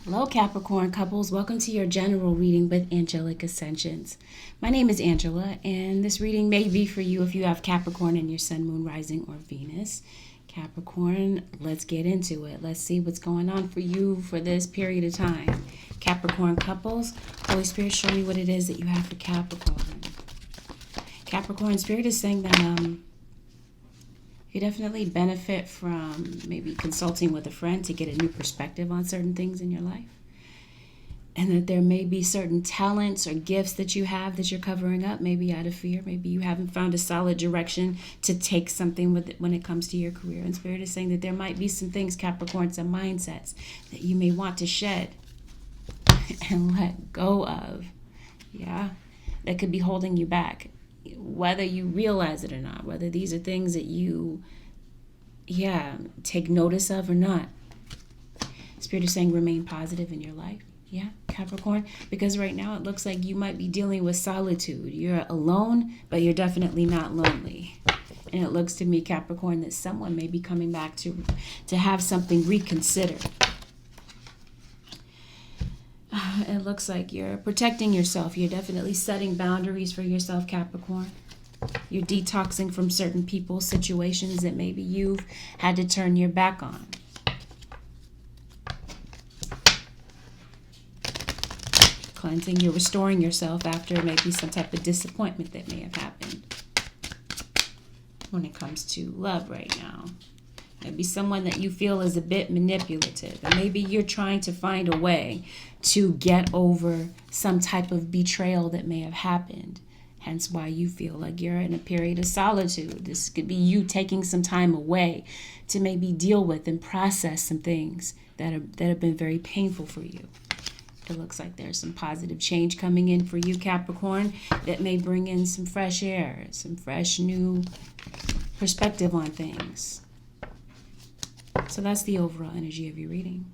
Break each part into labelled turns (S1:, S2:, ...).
S1: Hello, Capricorn couples. Welcome to your general reading with Angelic Ascensions. My name is Angela, and this reading may be for you if you have Capricorn in your sun, moon, rising, or Venus. Capricorn, let's get into it. Let's see what's going on for you for this period of time. Capricorn couples, Holy Spirit, show me what it is that you have for Capricorn. Capricorn, Spirit is saying that you definitely benefit from maybe consulting with a friend to get a new perspective on certain things in your life. And that there may be certain talents or gifts that you have that you're covering up, maybe out of fear. Maybe you haven't found a solid direction to take something with it when it comes to your career. And Spirit is saying that there might be some things, Capricorn, some mindsets that you may want to shed and let go of. Yeah, that could be holding you back. Whether you realize it or not, whether these are things that you, take notice of or not. Spirit is saying remain positive in your life. Yeah, Capricorn, because right now it looks like you might be dealing with solitude. You're alone, but you're definitely not lonely. And it looks to me, Capricorn, that someone may be coming back to have something reconsidered. It looks like you're protecting yourself. You're definitely setting boundaries for yourself, Capricorn. You're detoxing from certain people, situations that maybe you've had to turn your back on. Cleansing, you're restoring yourself after maybe some type of disappointment that may have happened. When it comes to love right now. Maybe someone that you feel is a bit manipulative. And maybe you're trying to find a way to get over some type of betrayal that may have happened. Hence why you feel like you're in a period of solitude. This could be you taking some time away to maybe deal with and process some things that have been very painful for you. It looks like there's some positive change coming in for you, Capricorn, that may bring in some fresh air, some fresh new perspective on things. So that's the overall energy of your reading.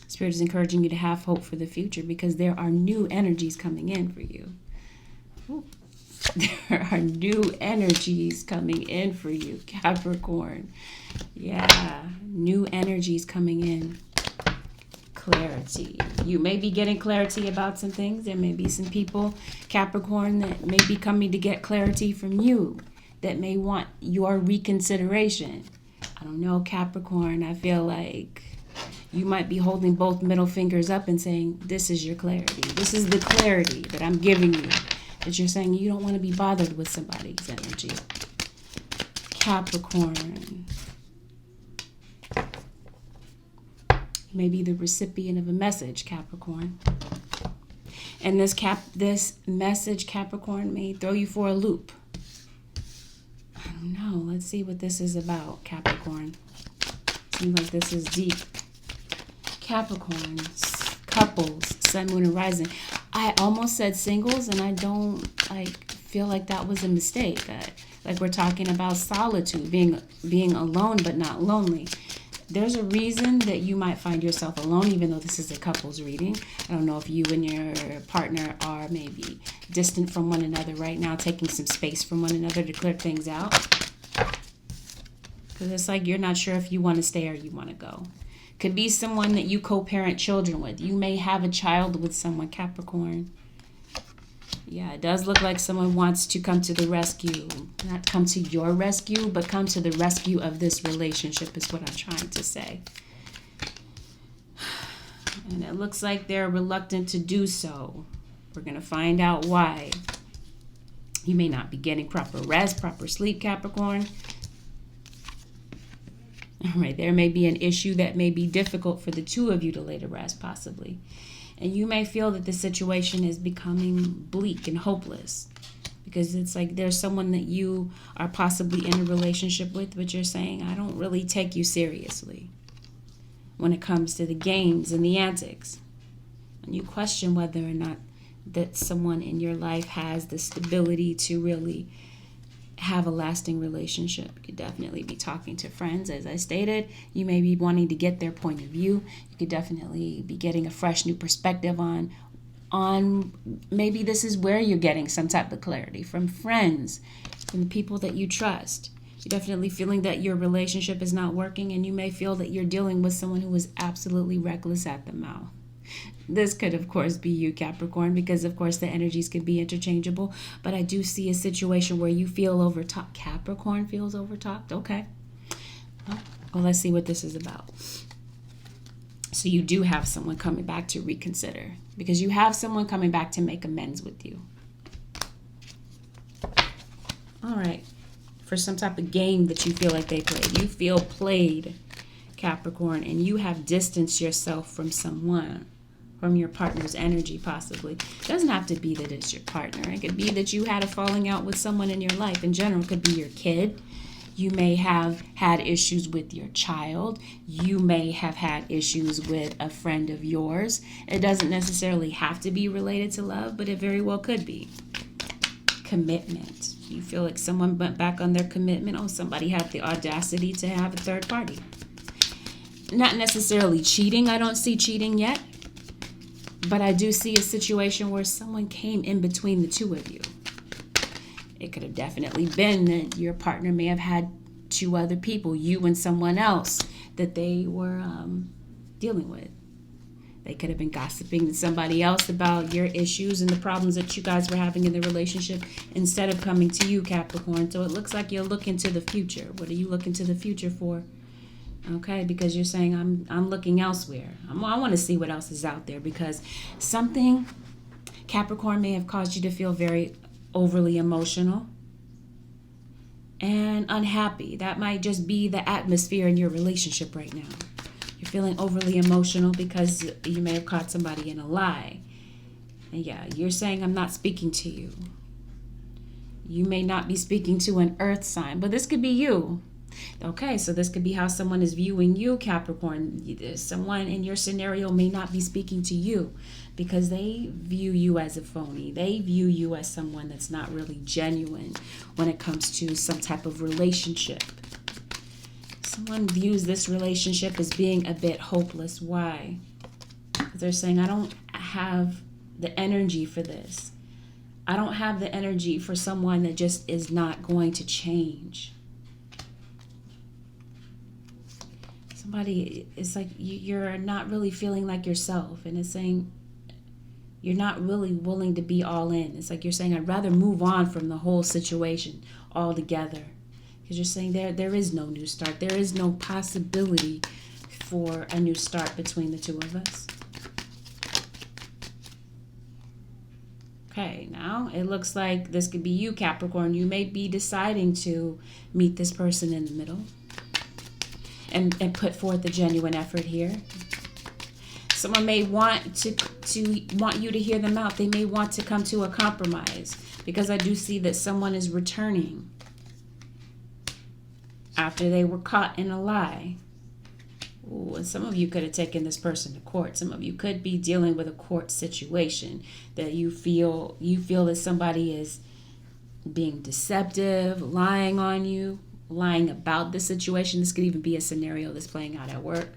S1: Spirit is encouraging you to have hope for the future because there are new energies coming in for you. Ooh. There are new energies coming in for you, Capricorn. Yeah, new energies coming in. Clarity. You may be getting clarity about some things. There may be some people, Capricorn, that may be coming to get clarity from you that may want your reconsideration. I don't know, Capricorn, I feel like you might be holding both middle fingers up and saying, this is your clarity. This is the clarity that I'm giving you. That you're saying you don't want to be bothered with somebody's energy. Capricorn. You may be the recipient of a message, Capricorn. And this message, Capricorn, may throw you for a loop. I don't know. Let's see what this is about, Capricorn. Seems like this is deep. Capricorn, couples, sun, moon, and rising. I almost said singles, and I don't feel like that was a mistake. Like we're talking about solitude, being alone but not lonely. There's a reason that you might find yourself alone, even though this is a couples reading. I don't know if you and your partner are maybe distant from one another right now, taking some space from one another to clear things out. Because it's like you're not sure if you want to stay or you want to go. Could be someone that you co-parent children with. You may have a child with someone, Capricorn. Yeah, it does look like someone wants to come to the rescue. Not come to your rescue, but come to the rescue of this relationship is what I'm trying to say. And it looks like they're reluctant to do so. We're going to find out why. You may not be getting proper rest, proper sleep, Capricorn. All right, there may be an issue that may be difficult for the two of you to lay to rest, possibly. And you may feel that the situation is becoming bleak and hopeless because it's like there's someone that you are possibly in a relationship with, but you're saying, I don't really take you seriously when it comes to the games and the antics. And you question whether or not that someone in your life has the stability to really have a lasting relationship. You could definitely be talking to friends, as I stated. You may be wanting to get their point of view. You could definitely be getting a fresh new perspective on maybe this is where you're getting some type of clarity from friends, from the people that you trust. You're definitely feeling that your relationship is not working, and you may feel that you're dealing with someone who is absolutely reckless at the mouth. This could, of course, be you, Capricorn, because, of course, the energies can be interchangeable. But I do see a situation where you feel overtalked. Capricorn feels overtalked. Okay. Well, let's see what this is about. So you do have someone coming back to reconsider, because you have someone coming back to make amends with you. All right. For some type of game that you feel like they played. You feel played, Capricorn, and you have distanced yourself from someone, from your partner's energy, possibly. It doesn't have to be that it's your partner. It could be that you had a falling out with someone in your life. In general, it could be your kid. You may have had issues with your child. You may have had issues with a friend of yours. It doesn't necessarily have to be related to love, but it very well could be. Commitment. You feel like someone went back on their commitment. Oh, somebody had the audacity to have a third party. Not necessarily cheating. I don't see cheating yet. But I do see a situation where someone came in between the two of you. It could have definitely been that your partner may have had two other people, you and someone else, that they were dealing with. They could have been gossiping to somebody else about your issues and the problems that you guys were having in the relationship instead of coming to you, Capricorn. So it looks like you're looking to the future. What are you looking to the future for? Okay, because you're saying I'm looking elsewhere. I want to see what else is out there, because something, Capricorn, may have caused you to feel very overly emotional and unhappy. That might just be the atmosphere in your relationship right now. You're feeling overly emotional because you may have caught somebody in a lie. And yeah, you're saying I'm not speaking to you. You may not be speaking to an earth sign, but this could be you. Okay, so this could be how someone is viewing you, Capricorn. Someone in your scenario may not be speaking to you because they view you as a phony. They view you as someone that's not really genuine when it comes to some type of relationship. Someone views this relationship as being a bit hopeless. Why? Because they're saying, I don't have the energy for this. I don't have the energy for someone that just is not going to change. Somebody, it's like you're not really feeling like yourself, and it's saying you're not really willing to be all in. It's like you're saying, I'd rather move on from the whole situation altogether, because you're saying there is no new start. There is no possibility for a new start between the two of us. Okay, now it looks like this could be you, Capricorn. You may be deciding to meet this person in the middle and put forth a genuine effort here. Someone may want to want you to hear them out. They may want to come to a compromise, because I do see that someone is returning after they were caught in a lie. Ooh, and some of you could have taken this person to court. Some of you could be dealing with a court situation that you feel that somebody is being deceptive, lying on you, lying about the situation. This could even be a scenario that's playing out at work.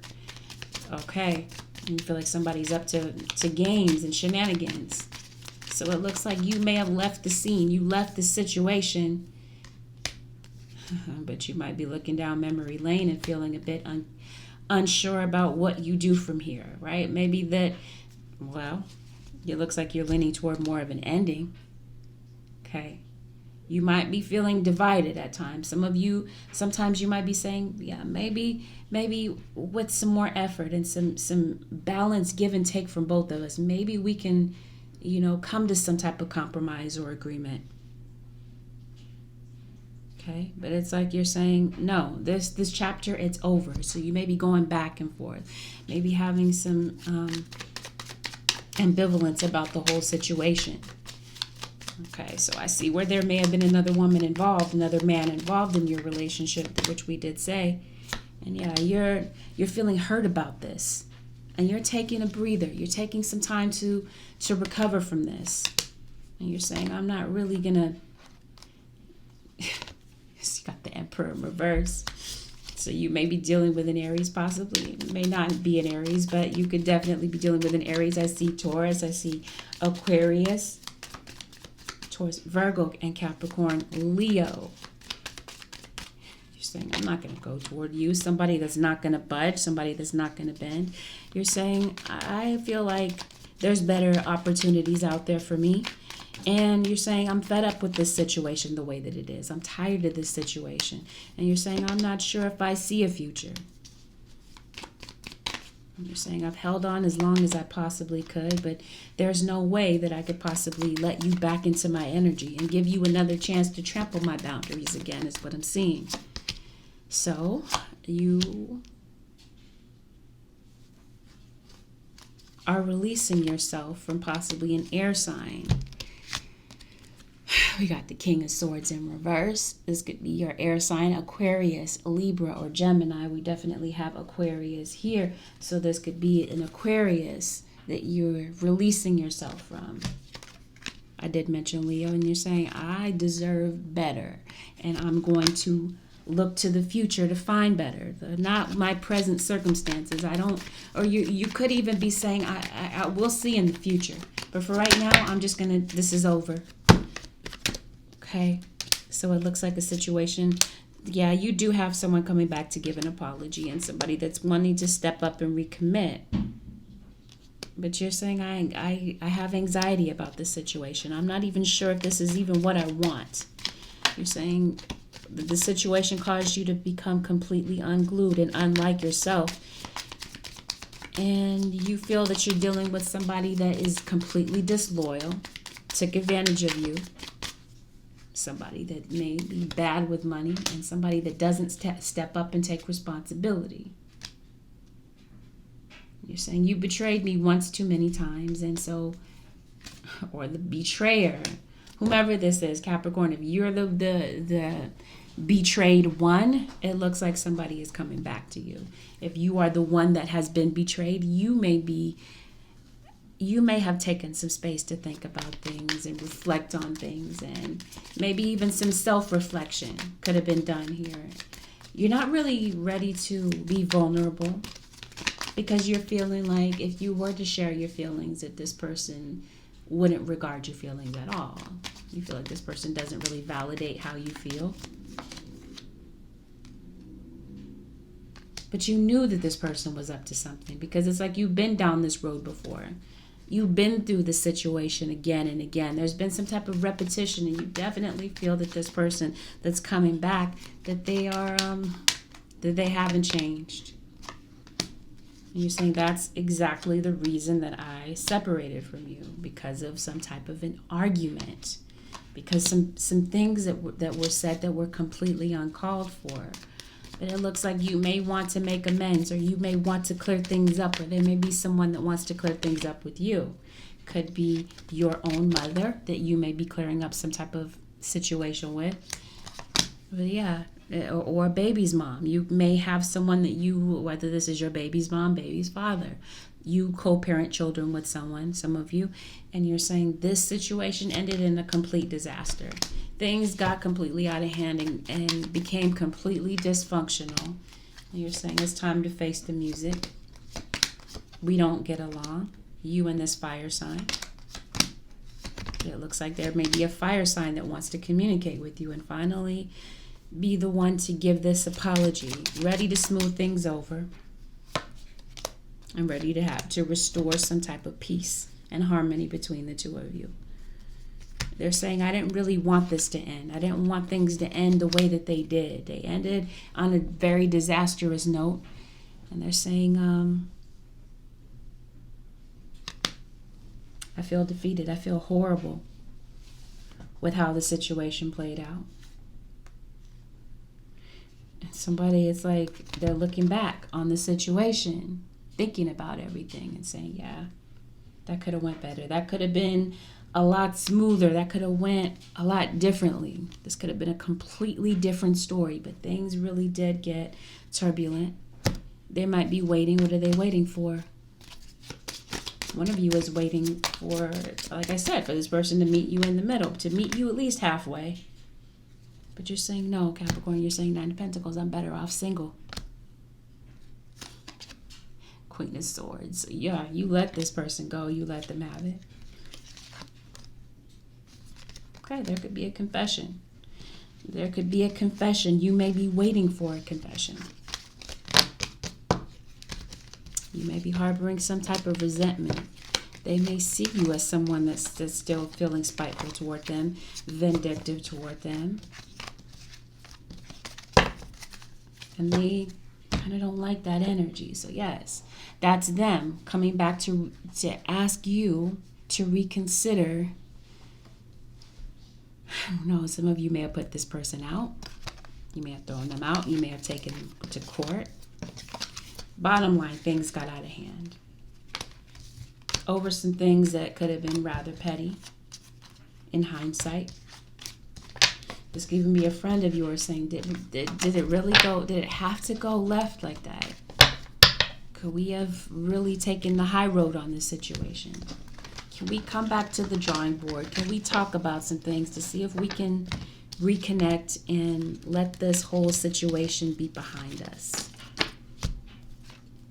S1: Okay. You feel like somebody's up to games and shenanigans. So it looks like you may have left the scene. You left the situation. But you might be looking down memory lane and feeling a bit unsure about what you do from here, right? Maybe that, well, it looks like you're leaning toward more of an ending. Okay. You might be feeling divided at times. Sometimes you might be saying, yeah, maybe with some more effort and some balance, give and take from both of us, maybe we can, come to some type of compromise or agreement. Okay, but it's like you're saying, no, this chapter, it's over. So you may be going back and forth, maybe having some ambivalence about the whole situation. Okay, so I see where there may have been another woman involved, another man involved in your relationship, which we did say. And yeah, you're feeling hurt about this. And you're taking a breather. You're taking some time to recover from this. And you're saying, I'm not really gonna... You got the Emperor in reverse. So you may be dealing with an Aries, possibly. It may not be an Aries, but you could definitely be dealing with an Aries. I see Taurus. I see Aquarius. Taurus, Virgo, and Capricorn, Leo. saying, I'm not going to go toward you. Somebody that's not going to budge, somebody that's not going to bend. You're saying, I feel like there's better opportunities out there for me. And you're saying, I'm fed up with this situation the way that it is. I'm tired of this situation. And you're saying, I'm not sure if I see a future. And you're saying, I've held on as long as I possibly could, but there's no way that I could possibly let you back into my energy and give you another chance to trample my boundaries again, is what I'm seeing. So you are releasing yourself from possibly an air sign. We got the King of Swords in reverse. This could be your air sign, Aquarius, Libra, or Gemini. We definitely have Aquarius here. So this could be an Aquarius that you're releasing yourself from. I did mention Leo, and you're saying, I deserve better. And I'm going to look to the future to find better. Not my present circumstances. I don't, or you could even be saying, I will see in the future. But for right now, I'm just going to, this is over. Okay, so it looks like a situation. Yeah, you do have someone coming back to give an apology and somebody that's wanting to step up and recommit. But you're saying, I have anxiety about this situation. I'm not even sure if this is even what I want. You're saying the situation caused you to become completely unglued and unlike yourself. And you feel that you're dealing with somebody that is completely disloyal, took advantage of you. Somebody that may be bad with money, and somebody that doesn't step up and take responsibility. You're saying, you betrayed me once too many times, and so, or the betrayer, whomever this is, Capricorn, if you're the betrayed one, it looks like somebody is coming back to you. If you are the one that has been betrayed, you may have taken some space to think about things and reflect on things, and maybe even some self-reflection could have been done here. You're not really ready to be vulnerable because you're feeling like if you were to share your feelings, that this person wouldn't regard your feelings at all. You feel like this person doesn't really validate how you feel. But you knew that this person was up to something because it's like you've been down this road before. You've been through the situation again and again. There's been some type of repetition, and you definitely feel that this person that's coming back, that they are, that they haven't changed. And you're saying that's exactly the reason that I separated from you, because of some type of an argument, because some things that were said that were completely uncalled for. But it looks like you may want to make amends, or you may want to clear things up, or there may be someone that wants to clear things up with you. Could be your own mother that you may be clearing up some type of situation with. But yeah, or a baby's mom. You may have someone that you, whether this is your baby's mom, baby's father, you co-parent children with someone, some of you, and you're saying this situation ended in a complete disaster. Things got completely out of hand and became completely dysfunctional. And you're saying it's time to face the music. We don't get along, you and this fire sign. It looks like there may be a fire sign that wants to communicate with you and finally be the one to give this apology, ready to smooth things over and ready to restore some type of peace and harmony between the two of you. They're saying, I didn't really want this to end. I didn't want things to end the way that they did. They ended on a very disastrous note. And they're saying, I feel defeated. I feel horrible with how the situation played out. And somebody, it's like they're looking back on the situation, thinking about everything and saying, yeah, that could have went better. That could have been a lot smoother. That could have went a lot differently. This could have been a completely different story, but things really did get turbulent. They might be waiting. What are they waiting for? One of you is waiting for, like I said, for this person to meet you in the middle, to meet you at least halfway. But you're saying no, Capricorn. You're saying 9 of Pentacles. I'm better off single. Queen of Swords. Yeah, you let this person go. You let them have it. Okay, there could be a confession. There could be a confession. You may be waiting for a confession. You may be harboring some type of resentment. They may see you as someone that's still feeling spiteful toward them, vindictive toward them. And they kind of don't like that energy. So yes, that's them coming back to ask you to reconsider. I don't know, some of you may have put this person out. You may have thrown them out. You may have taken them to court. Bottom line, things got out of hand. Over some things that could have been rather petty in hindsight. This could even be a friend of yours saying, did it really go, did it have to go left like that? Could we have really taken the high road on this situation? Can we come back to the drawing board? Can we talk about some things to see if we can reconnect and let this whole situation be behind us?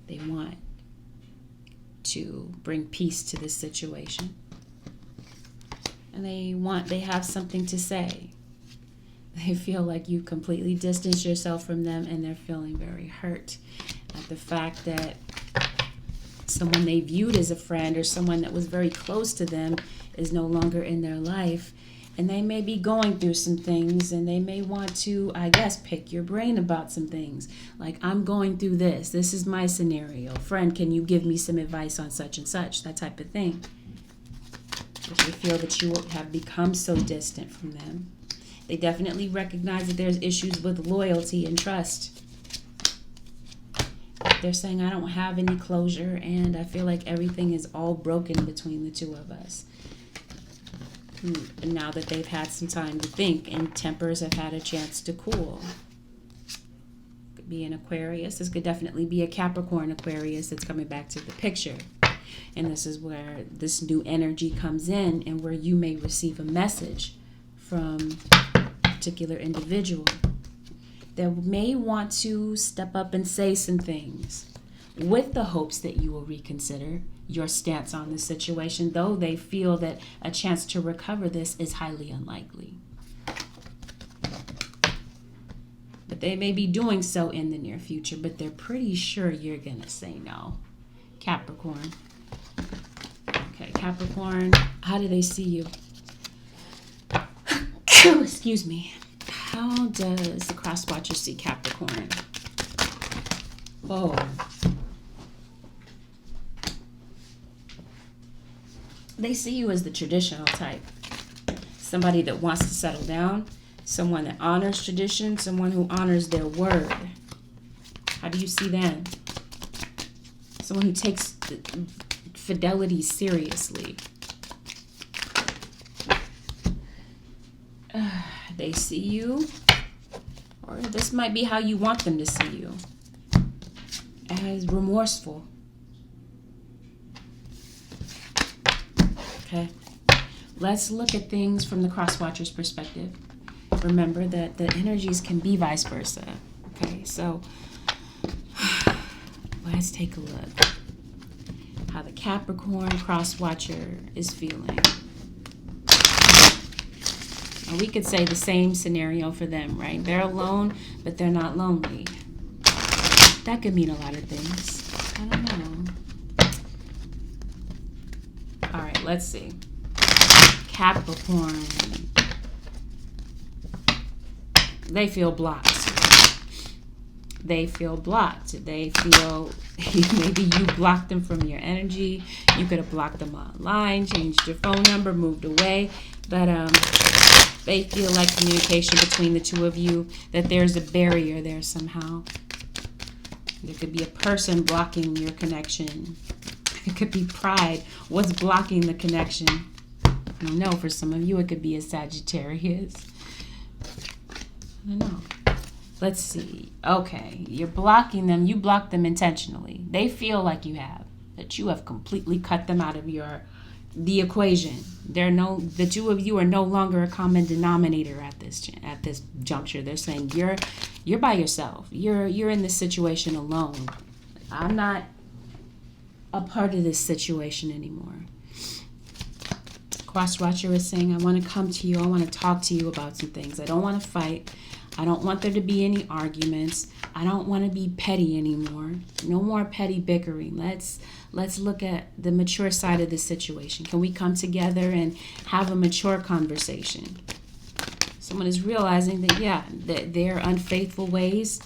S1: They want to bring peace to this situation. And they have something to say. They feel like you completely distanced yourself from them, and they're feeling very hurt at the fact that someone they viewed as a friend or someone that was very close to them is no longer in their life. And they may be going through some things, and they may want to, I guess, pick your brain about some things. Like, I'm going through this. This is my scenario. Friend, can you give me some advice on such and such? That type of thing. If they feel that you have become so distant from them. They definitely recognize that there's issues with loyalty and trust. They're saying, I don't have any closure, and I feel like everything is all broken between the two of us. And now that they've had some time to think and tempers have had a chance to cool. Could be an Aquarius. This could definitely be a Capricorn Aquarius that's coming back to the picture. And this is where this new energy comes in, and where you may receive a message from a particular individual that may want to step up and say some things with the hopes that you will reconsider your stance on the situation, though they feel that a chance to recover this is highly unlikely. But they may be doing so in the near future, but they're pretty sure you're going to say no. Capricorn. Okay, Capricorn, how do they see you? Excuse me. How does the cross watcher see Capricorn? Oh. They see you as the traditional type. Somebody that wants to settle down. Someone that honors tradition. Someone who honors their word. How do you see them? Someone who takes fidelity seriously. They see you, or this might be how you want them to see you, as remorseful. Okay, let's look at things from the cross-watcher's perspective. Remember that the energies can be vice versa. Okay, so let's take a look how the Capricorn cross-watcher is feeling. Now, we could say the same scenario for them, right? They're alone, but they're not lonely. That could mean a lot of things. I don't know. All right, let's see. Capricorn. They feel blocked. They feel blocked. They feel maybe you blocked them from your energy. You could have blocked them online, changed your phone number, moved away. But they feel like communication between the two of you, that there's a barrier there somehow. There could be a person blocking your connection. It could be pride. What's blocking the connection? I don't know. For some of you, it could be a Sagittarius. I don't know. Let's see. Okay, you're blocking them. You blocked them intentionally. They feel like you have. That you have completely cut them out of the equation. The two of you are no longer a common denominator at this juncture. They're saying you're by yourself. You're in this situation alone. I'm not a part of this situation anymore. Cross-watcher is saying, I want to come to you. I want to talk to you about some things. I don't want to fight. I don't want there to be any arguments. I don't want to be petty anymore. No more petty bickering. Let's look at the mature side of the situation. Can we come together and have a mature conversation? Someone is realizing that, yeah, that their unfaithful ways,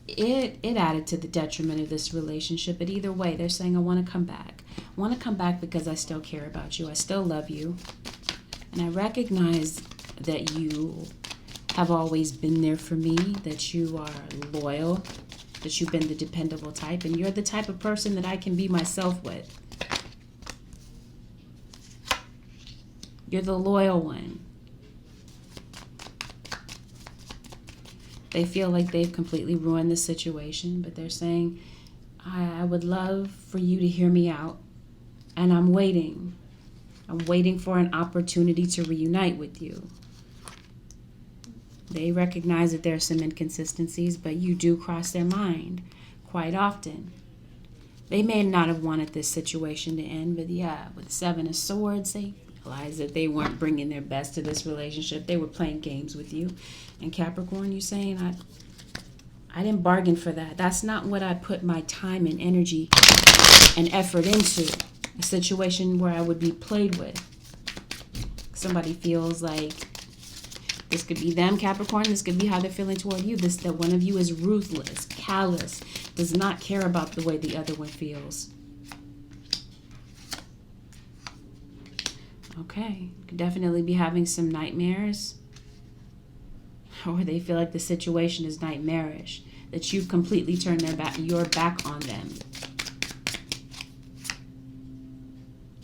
S1: it added to the detriment of this relationship. But either way, they're saying, I want to come back. I want to come back because I still care about you. I still love you. And I recognize that you have always been there for me, that you are loyal, that you've been the dependable type, and you're the type of person that I can be myself with. You're the loyal one. They feel like they've completely ruined the situation, but they're saying, I would love for you to hear me out, and I'm waiting. I'm waiting for an opportunity to reunite with you. They recognize that there are some inconsistencies, but you do cross their mind quite often. They may not have wanted this situation to end, but yeah, with 7 of Swords, they realized that they weren't bringing their best to this relationship. They were playing games with you. And Capricorn, you saying, I didn't bargain for that. That's not what I put my time and energy and effort into. A situation where I would be played with. Somebody feels like this could be them, Capricorn. This could be how they're feeling toward you. That one of you is ruthless, callous, does not care about the way the other one feels. Okay, could definitely be having some nightmares. Or they feel like the situation is nightmarish. That you've completely turned your back on them.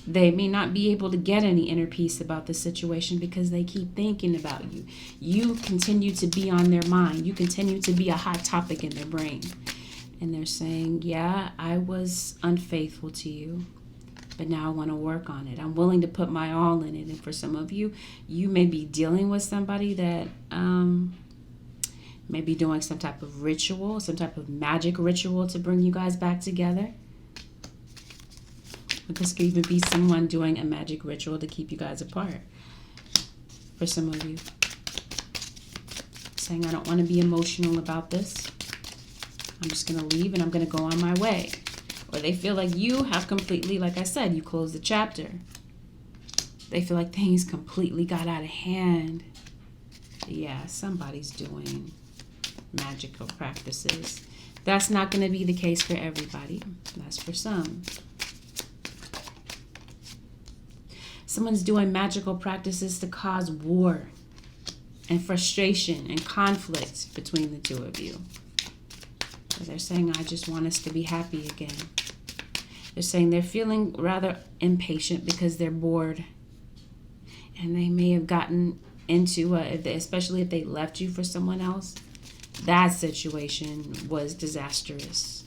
S1: They may not be able to get any inner peace about the situation because they keep thinking about you. You continue to be on their mind. You continue to be a hot topic in their brain. And they're saying, yeah, I was unfaithful to you, but now I want to work on it. I'm willing to put my all in it. And for some of you, you may be dealing with somebody that may be doing some type of ritual, some type of magic ritual to bring you guys back together. This could even be someone doing a magic ritual to keep you guys apart. For some of you. Saying, I don't want to be emotional about this. I'm just going to leave and I'm going to go on my way. Or they feel like you have completely, like I said, you closed the chapter. They feel like things completely got out of hand. Yeah, somebody's doing magical practices. That's not going to be the case for everybody. That's for some. Someone's doing magical practices to cause war and frustration and conflict between the two of you. So they're saying, I just want us to be happy again. They're saying they're feeling rather impatient because they're bored. And they may have gotten into, especially if they left you for someone else, that situation was disastrous.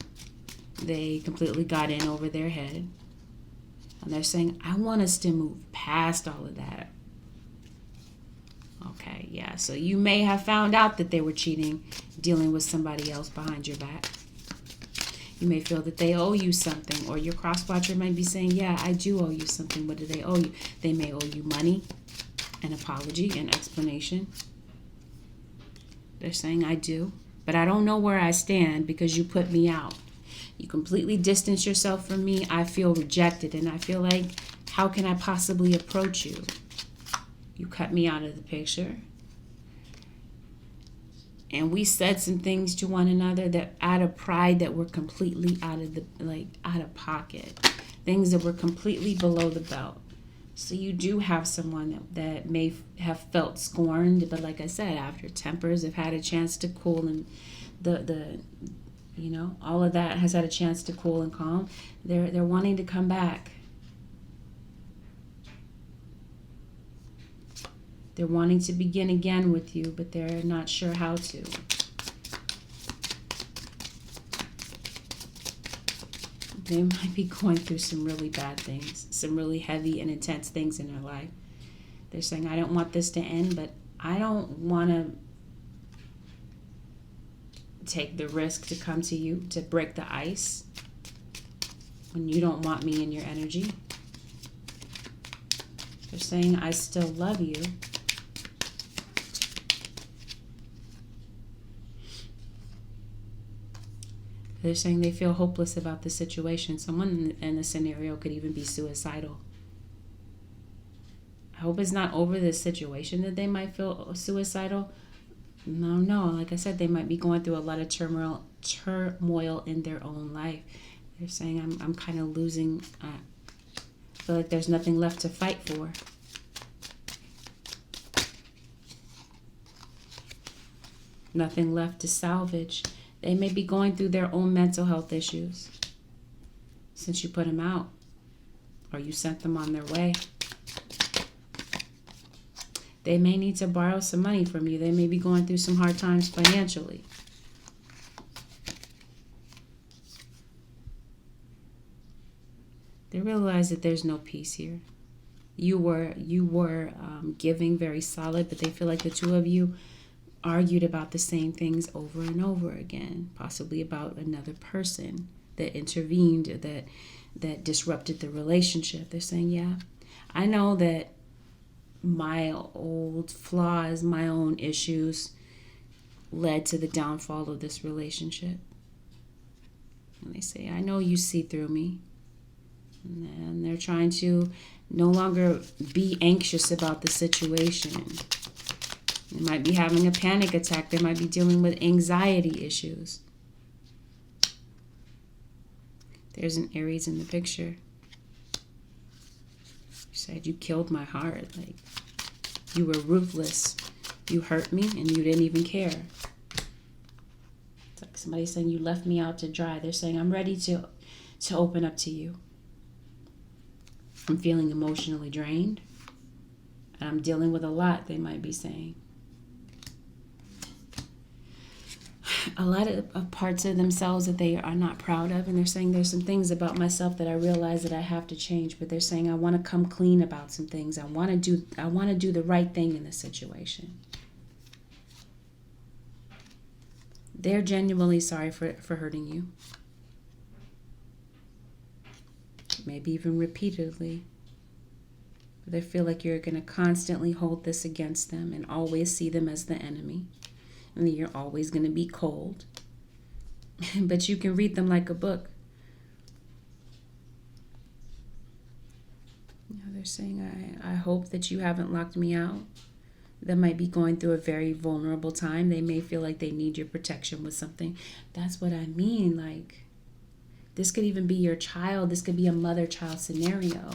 S1: They completely got in over their head. And they're saying, I want us to move past all of that. Okay, yeah. So you may have found out that they were cheating, dealing with somebody else behind your back. You may feel that they owe you something. Or your cross-watcher might be saying, yeah, I do owe you something. What do they owe you? They may owe you money, an apology, an explanation. They're saying, I do. But I don't know where I stand because you put me out. You completely distance yourself from me. I feel rejected, and I feel like, how can I possibly approach you? You cut me out of the picture. And we said some things to one another that out of pride that were completely out of pocket. Things that were completely below the belt. So you do have someone that may have felt scorned, but like I said, after tempers have had a chance to cool, and all of that has had a chance to cool and calm. They're wanting to come back. They're wanting to begin again with you, but they're not sure how to. They might be going through some really bad things, some really heavy and intense things in their life. They're saying, I don't want this to end, but I don't want to take the risk to come to you, to break the ice when you don't want me in your energy. They're saying, I still love you. They're saying they feel hopeless about the situation. Someone in the scenario could even be suicidal. I hope it's not over this situation that they might feel suicidal. No. Like I said, they might be going through a lot of turmoil in their own life. They're saying, I'm kind of losing. I feel like there's nothing left to fight for. Nothing left to salvage. They may be going through their own mental health issues since you put them out or you sent them on their way. They may need to borrow some money from you. They may be going through some hard times financially. They realize that there's no peace here. You were giving very solid, but they feel like the two of you argued about the same things over and over again, possibly about another person that intervened, that disrupted the relationship. They're saying, yeah, I know that my old flaws, my own issues led to the downfall of this relationship. And they say, I know you see through me. And they're trying to no longer be anxious about the situation. They might be having a panic attack. They might be dealing with anxiety issues. There's an Aries in the picture. You said, you killed my heart. Like, you were ruthless. You hurt me and you didn't even care. It's like somebody saying, you left me out to dry. They're saying, I'm ready to open up to you. I'm feeling emotionally drained. And I'm dealing with a lot, they might be saying. A lot of parts of themselves that they are not proud of, and they're saying there's some things about myself that I realize that I have to change, but they're saying I want to come clean about some things. I want to do the right thing in this situation. They're genuinely sorry for hurting you. Maybe even repeatedly. They feel like you're going to constantly hold this against them and always see them as the enemy. And you're always going to be cold. But you can read them like a book. They're saying, I hope that you haven't locked me out. They might be going through a very vulnerable time. They may feel like they need your protection with something. That's what I mean. Like, this could even be your child. This could be a mother-child scenario.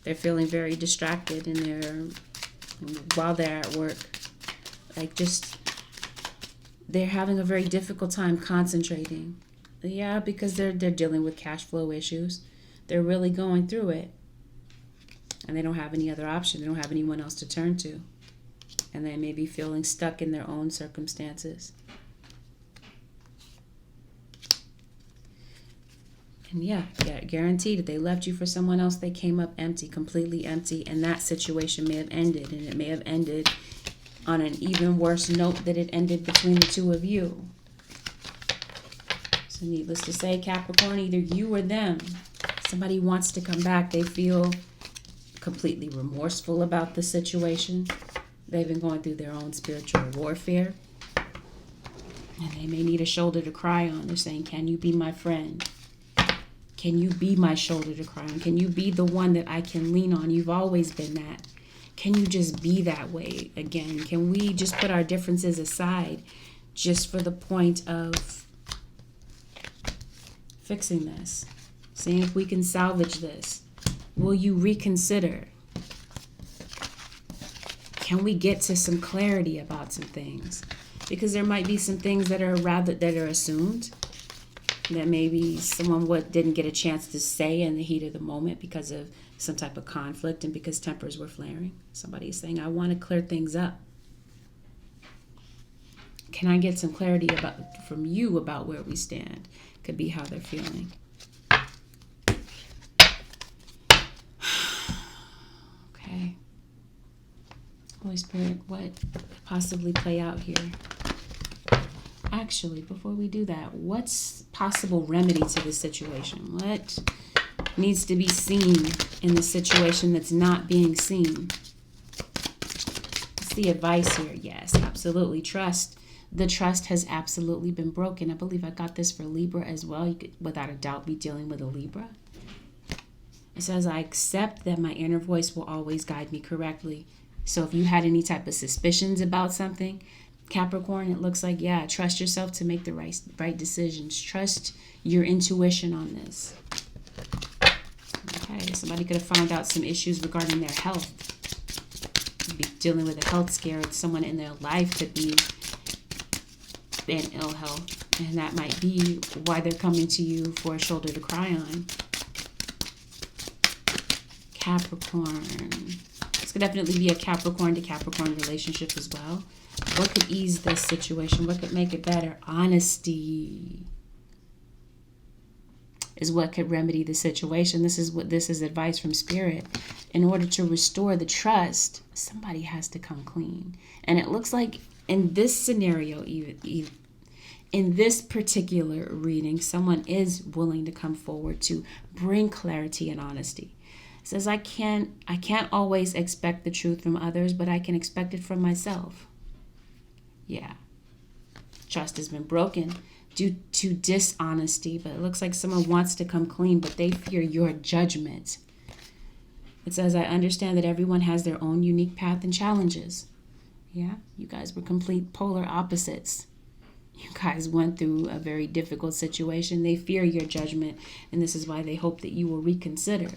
S1: They're feeling very distracted while they're at work. Like, they're having a very difficult time concentrating. Yeah, because they're dealing with cash flow issues. They're really going through it. And they don't have any other option. They don't have anyone else to turn to. And they may be feeling stuck in their own circumstances. And yeah, guaranteed, if they left you for someone else, they came up empty, completely empty. And that situation may have ended. And it may have ended on an even worse note that it ended between the two of you. So needless to say, Capricorn, either you or them, somebody wants to come back. They feel completely remorseful about the situation. They've been going through their own spiritual warfare. And they may need a shoulder to cry on. They're saying, can you be my friend? Can you be my shoulder to cry on? Can you be the one that I can lean on? You've always been that. Can you just be that way again? Can we just put our differences aside just for the point of fixing this? Seeing if we can salvage this. Will you reconsider? Can we get to some clarity about some things? Because there might be some things that are assumed. That maybe someone didn't get a chance to say in the heat of the moment because of some type of conflict and because tempers were flaring. Somebody's saying, I want to clear things up. Can I get some clarity from you about where we stand? Could be how they're feeling. Okay. Holy Spirit, what could possibly play out here? Actually, before we do that, what's possible remedy to this situation? needs to be seen in the situation that's not being seen. What's the advice here? Yes, absolutely. Trust. The trust has absolutely been broken. I believe I got this for Libra as well. You could, without a doubt, be dealing with a Libra. It says, I accept that my inner voice will always guide me correctly. So if you had any type of suspicions about something, Capricorn, it looks like, yeah, trust yourself to make the right decisions. Trust your intuition on this. Okay, somebody could have found out some issues regarding their health. Be dealing with a health scare. Someone in their life could be in ill health, and that might be why they're coming to you for a shoulder to cry on. Capricorn. This could definitely be a Capricorn to Capricorn relationship as well. What could ease this situation? What could make it better? Honesty is what could remedy the situation. This is advice from Spirit. In order to restore the trust, somebody has to come clean. And it looks like in this scenario, in this particular reading, someone is willing to come forward to bring clarity and honesty. It says, I can't always expect the truth from others, but I can expect it from myself. Yeah. Trust has been broken due to dishonesty, but it looks like someone wants to come clean, but they fear your judgment. It says, I understand that everyone has their own unique path and challenges. Yeah, you guys were complete polar opposites. You guys went through a very difficult situation. They fear your judgment, and this is why they hope that you will reconsider.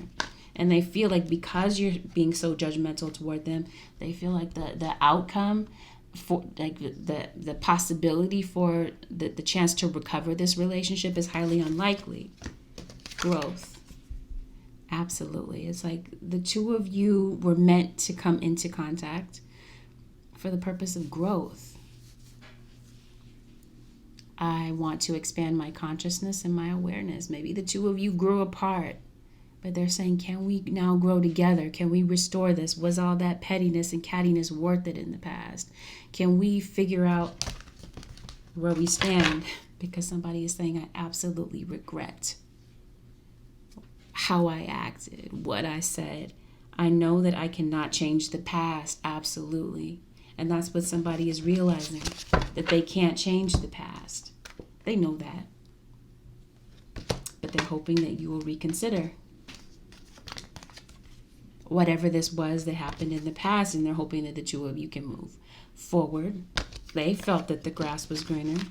S1: And they feel like because you're being so judgmental toward them, they feel like the outcome, for like the possibility for the chance to recover this relationship is highly unlikely. Growth. Absolutely. It's like the two of you were meant to come into contact for the purpose of growth. I want to expand my consciousness and my awareness. Maybe the two of you grew apart, but they're saying, can we now grow together? Can we restore this? Was all that pettiness and cattiness worth it in the past? Can we figure out where we stand? Because somebody is saying, I absolutely regret how I acted, what I said. I know that I cannot change the past, absolutely. And that's what somebody is realizing, that they can't change the past. They know that. But they're hoping that you will reconsider whatever this was that happened in the past, and they're hoping that the two of you can move forward. They felt that the grass was greener.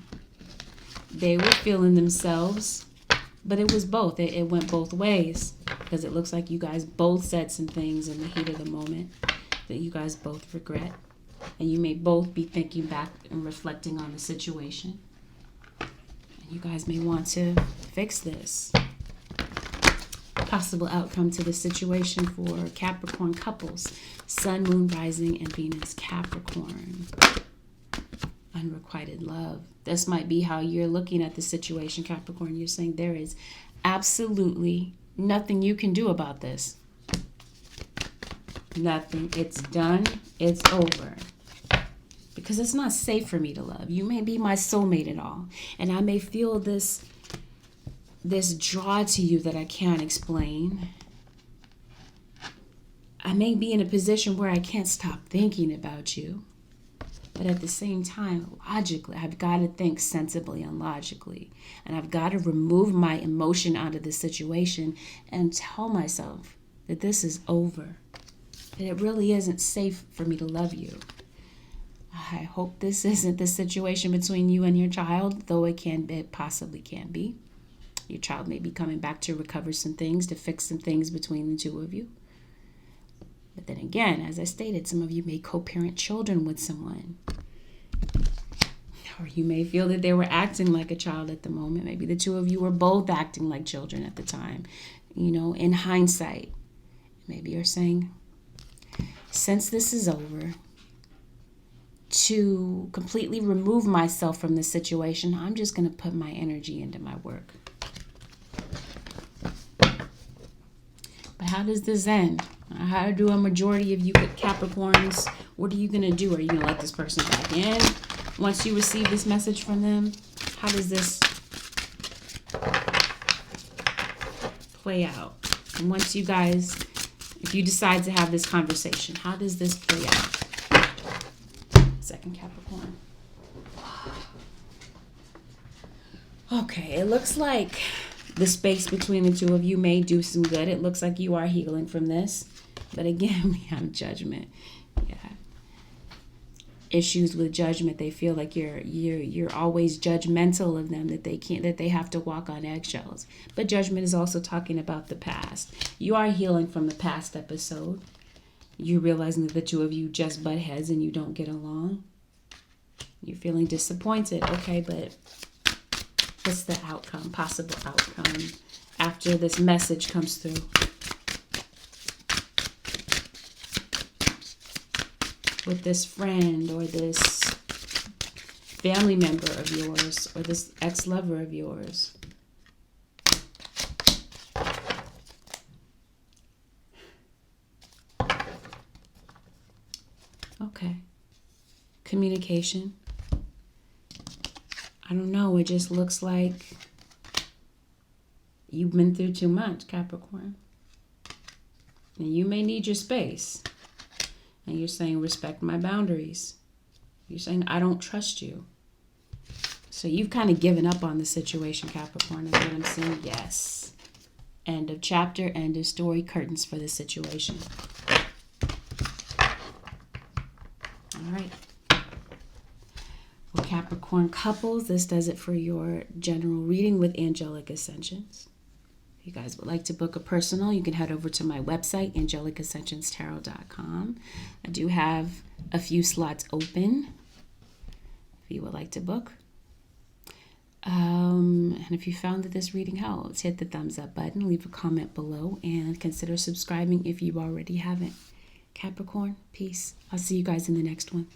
S1: They were feeling themselves, but it was both. It went both ways, because it looks like you guys both said some things in the heat of the moment that you guys both regret. And you may both be thinking back and reflecting on the situation. And you guys may want to fix this. Possible outcome to the situation for Capricorn couples. Sun, Moon, Rising, and Venus. Capricorn. Unrequited love. This might be how you're looking at the situation, Capricorn. You're saying there is absolutely nothing you can do about this. Nothing. It's done. It's over. Because it's not safe for me to love. You may be my soulmate and all. And I may feel this draw to you that I can't explain. I may be in a position where I can't stop thinking about you. But at the same time, logically, I've got to think sensibly and logically. And I've got to remove my emotion out of the situation and tell myself that this is over. That it really isn't safe for me to love you. I hope this isn't the situation between you and your child, though it possibly can be. Your child may be coming back to recover some things, to fix some things between the two of you. But then again, as I stated, some of you may co-parent children with someone. Or you may feel that they were acting like a child at the moment. Maybe the two of you were both acting like children at the time. In hindsight. Maybe you're saying, since this is over, to completely remove myself from this situation, I'm just going to put my energy into my work. But how does this end? How do a majority of you Capricorns, what are you going to do? Are you going to let this person back in once you receive this message from them? How does this play out? And once you guys, if you decide to have this conversation, how does this play out? Second Capricorn. Okay, it looks like the space between the two of you may do some good. It looks like you are healing from this. But again, we have judgment. Yeah. Issues with judgment. They feel like you're always judgmental of them, that they have to walk on eggshells. But judgment is also talking about the past. You are healing from the past episode. You're realizing that the two of you just butt heads and you don't get along. You're feeling disappointed. Okay, but what's the outcome, possible outcome, after this message comes through? With this friend or this family member of yours or this ex-lover of yours. Okay. Communication. I don't know. It just looks like you've been through too much, Capricorn. And you may need your space. And you're saying, respect my boundaries. You're saying, I don't trust you. So you've kind of given up on the situation, Capricorn, is what I'm saying. Yes. End of chapter, end of story, curtains for the situation. All right. Well, Capricorn couples, this does it for your general reading with Angelic Ascensions. If you guys would like to book a personal, you can head over to my website, AngelicAscensionsTarot.com. I do have a few slots open if you would like to book. And if you found that this reading helps, hit the thumbs up button, leave a comment below, and consider subscribing if you already haven't. Capricorn, peace. I'll see you guys in the next one.